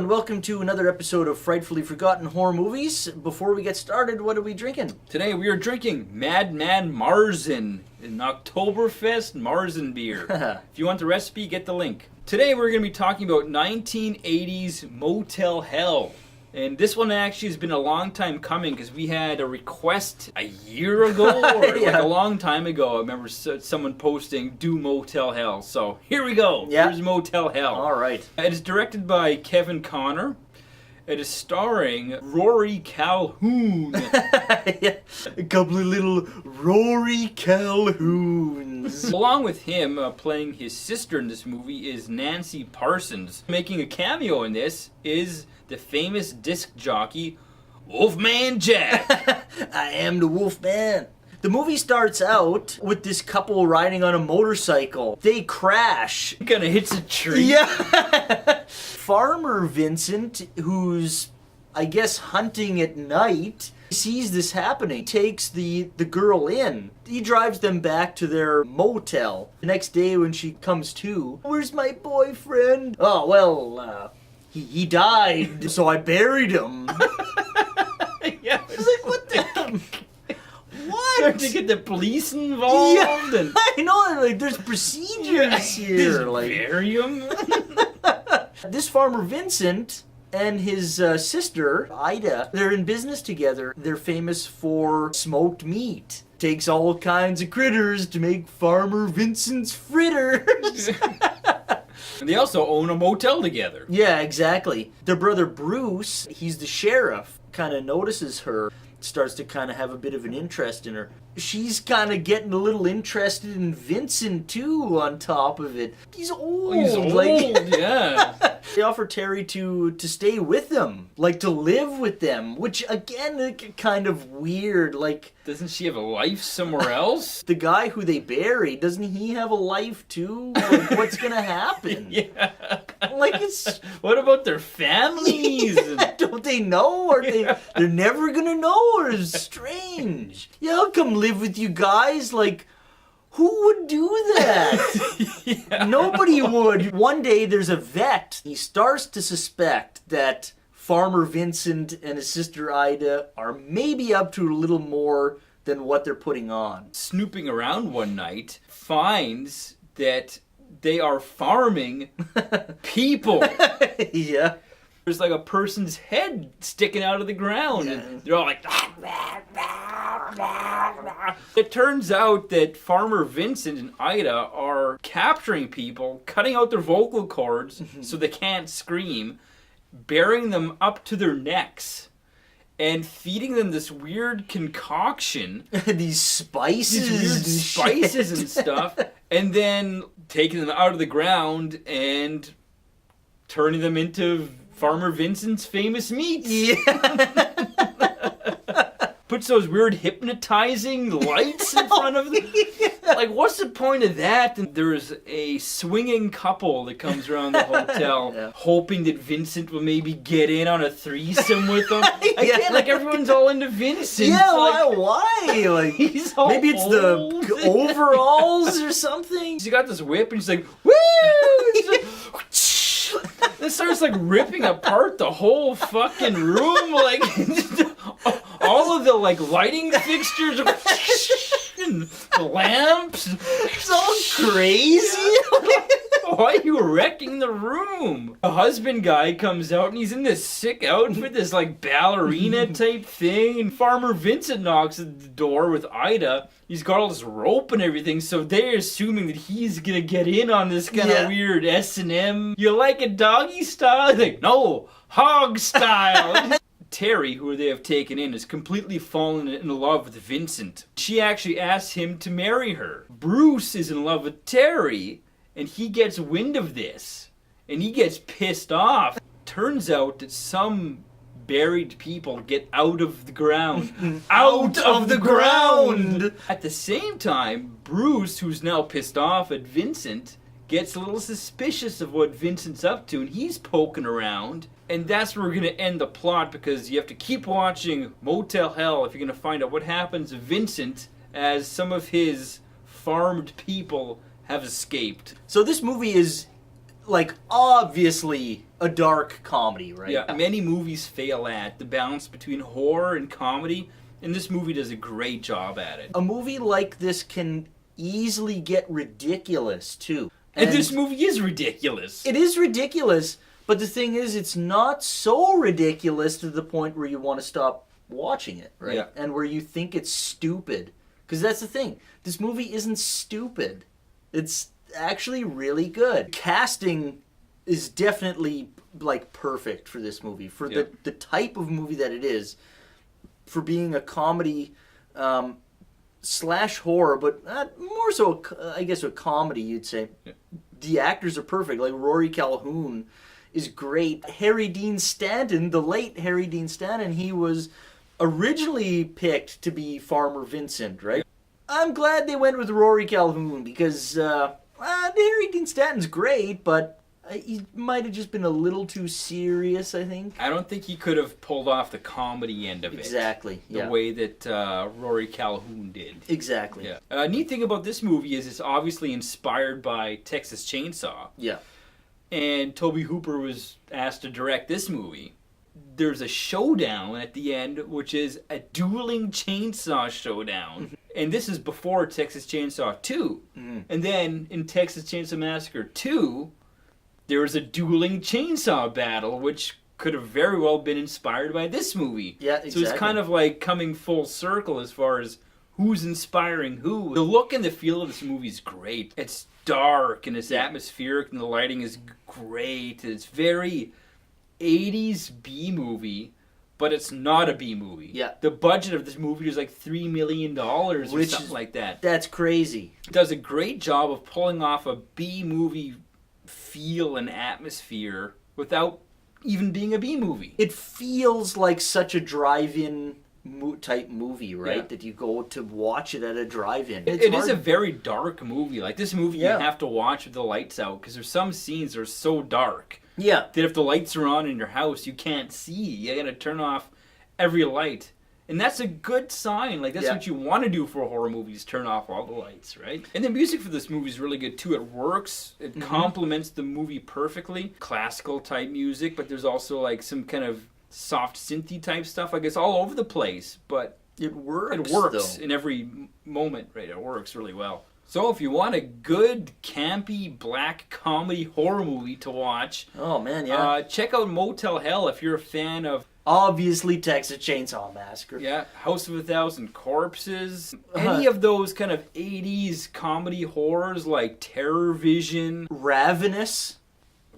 and welcome to another episode of Frightfully Forgotten Horror Movies. Before we get started, what are we drinking? Today we are drinking Madman Marzen, an Oktoberfest Marzen beer. If you want the recipe, get the link. Today we're going to be talking about 1980s Motel Hell. And this one actually has been a long time coming because we had a request a year ago or like a long time ago. I remember someone posting, do Motel Hell. So here we go. Yeah. Here's Motel Hell. All right. It is directed by Kevin Connor. It is starring Rory Calhoun. A couple of little Rory Calhouns. Along with him, playing his sister in this movie is Nancy Parsons. Making a cameo in this is the famous disc jockey, Wolfman Jack. I am the Wolfman. The movie starts out with this couple riding on a motorcycle. They crash. He kind of hits a tree. Yeah. Farmer Vincent, who's, I guess, hunting at night, sees this happening, takes the girl in. He drives them back to their motel. The next day when she comes to, where's my boyfriend? Oh, well, he died, so I buried him. Yeah. I was like, what the... What? Start to get the police involved. Yeah, and I know, like, there's procedures here. Just Like, bury him. this farmer Vincent and his sister, Ida, they're in business together. They're famous for smoked meat. Takes all kinds of critters to make Farmer Vincent's fritters. And they also own a motel together. Yeah, exactly. Their brother Bruce, he's the sheriff, kind of notices her, starts to kind of have a bit of an interest in her. She's kind of getting a little interested in Vincent, too, on top of it. He's old. He's old, like, yeah. They offer Terry to stay with them, like to live with them, which, again, kind of weird. Like, Doesn't she have a life somewhere else? the guy who they buried, doesn't he have a life, too? Like, what's going to happen? Yeah. Like, it's... What about their families? Don't they know? Or they're never gonna know? Or it's strange. Yeah, I'll come live with you guys. Like, who would do that? Yeah. Nobody would. One day there's a vet. He starts to suspect that Farmer Vincent and his sister Ida are maybe up to a little more than what they're putting on. Snooping around one night, finds that they are farming people. Yeah. There's like a person's head sticking out of the ground, and they're all like... It turns out that Farmer Vincent and Ida are capturing people, cutting out their vocal cords so they can't scream, burying them up to their necks, and feeding them this weird concoction. These spices. These weird spices and stuff. And then taking them out of the ground and turning them into Farmer Vincent's famous meats. Yeah. Puts those weird hypnotizing lights in front of them. Like, what's the point of that? And there's a swinging couple that comes around the hotel, hoping that Vincent will maybe get in on a threesome with them. Again, like, everyone's all into Vincent. Yeah, like, why? Like, he's all maybe it's old. the overalls or something. He's got this whip and he's like, woo! It starts like ripping apart the whole fucking room, like all of the like lighting fixtures and the lamps. It's all crazy. Why are you wrecking the room? The husband guy comes out and he's in this sick outfit, this like ballerina type thing, and Farmer Vincent knocks at the door with Ida. He's got all this rope and everything, so they're assuming that he's gonna get in on this kind of weird S&M. You like it doggy style? Like, no, hog style. Terry, who they have taken in, is completely fallen in love with Vincent. She actually asks him to marry her. Bruce is in love with Terry, and he gets wind of this, and he gets pissed off. Turns out that some buried people get out of the ground. Out of the ground! At the same time, Bruce, who's now pissed off at Vincent, gets a little suspicious of what Vincent's up to, and he's poking around. And that's where we're going to end the plot, because you have to keep watching Motel Hell if you're going to find out what happens to Vincent as some of his farmed people have escaped. So this movie is like, obviously a dark comedy, right? Yeah, many movies fail at the balance between horror and comedy, and this movie does a great job at it. A movie like this can easily get ridiculous, too. And this movie is ridiculous. It is ridiculous, but the thing is, it's not so ridiculous to the point where you want to stop watching it, right? Yeah. And where you think it's stupid. Because that's the thing. This movie isn't stupid. It's actually really good. Casting is definitely, like, perfect for this movie. For the type of movie that it is. For being a comedy slash horror, but more so, I guess, a comedy, you'd say. Yeah. The actors are perfect. Like, Rory Calhoun is great. Harry Dean Stanton, the late Harry Dean Stanton, he was originally picked to be Farmer Vincent, right? I'm glad they went with Rory Calhoun because Harry Dean Stanton's great, but he might have just been a little too serious, I think. I don't think he could have pulled off the comedy end of it. Exactly. The way that Rory Calhoun did. Exactly. Yeah. Neat thing about this movie is it's obviously inspired by Texas Chainsaw. Yeah. And Tobe Hooper was asked to direct this movie. There's a showdown at the end, which is a dueling chainsaw showdown. And this is before Texas Chainsaw 2. And then in Texas Chainsaw Massacre 2, there was a dueling chainsaw battle, which could have very well been inspired by this movie. Yeah, exactly. So it's kind of like coming full circle as far as who's inspiring who. The look and the feel of this movie is great. It's dark and it's atmospheric and the lighting is great. It's very 80s B-movie, but it's not a B-movie. Yeah. The budget of this movie is like $3 million or something like that. That's crazy. It does a great job of pulling off a B-movie feel and atmosphere without even being a B-movie. It feels like such a drive-in type movie, right? Yeah. That you go to watch it at a drive-in. It is a very dark movie. Like this movie Yeah. you have to watch with the lights out because there's some scenes that are so dark Yeah. that if the lights are on in your house you can't see. You gotta turn off every light. And that's a good sign. Like, that's what you want to do for horror movies, turn off all the lights, right? And the music for this movie is really good, too. It works. It complements the movie perfectly. Classical type music, but there's also, like, some kind of soft synthy type stuff. Like, it's all over the place, but It works. it works though. in every moment, right? It works really well. So if you want a good, campy, black comedy horror movie to watch, Oh man, yeah. check out Motel Hell if you're a fan of Obviously, Texas Chainsaw Massacre. Yeah, House of a Thousand Corpses. Any of those kind of 80s comedy horrors like Terror Vision. Ravenous.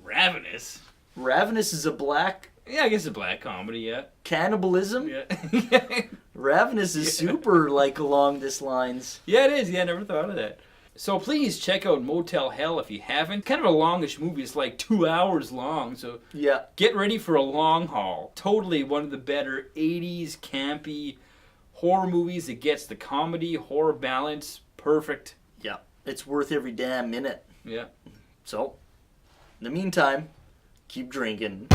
Ravenous? Ravenous is a black Yeah, I guess a black comedy, yeah. cannibalism. Yeah, Ravenous is super, like, along this lines. yeah, it is. Yeah, I never thought of that. So please check out Motel Hell if you haven't. Kind of a longish movie. It's like 2 hours long, so Yeah. get ready for a long haul. Totally one of the better 80s campy horror movies. It gets the comedy, horror balance perfect. Yeah. It's worth every damn minute. Yeah. So, in the meantime, keep drinking.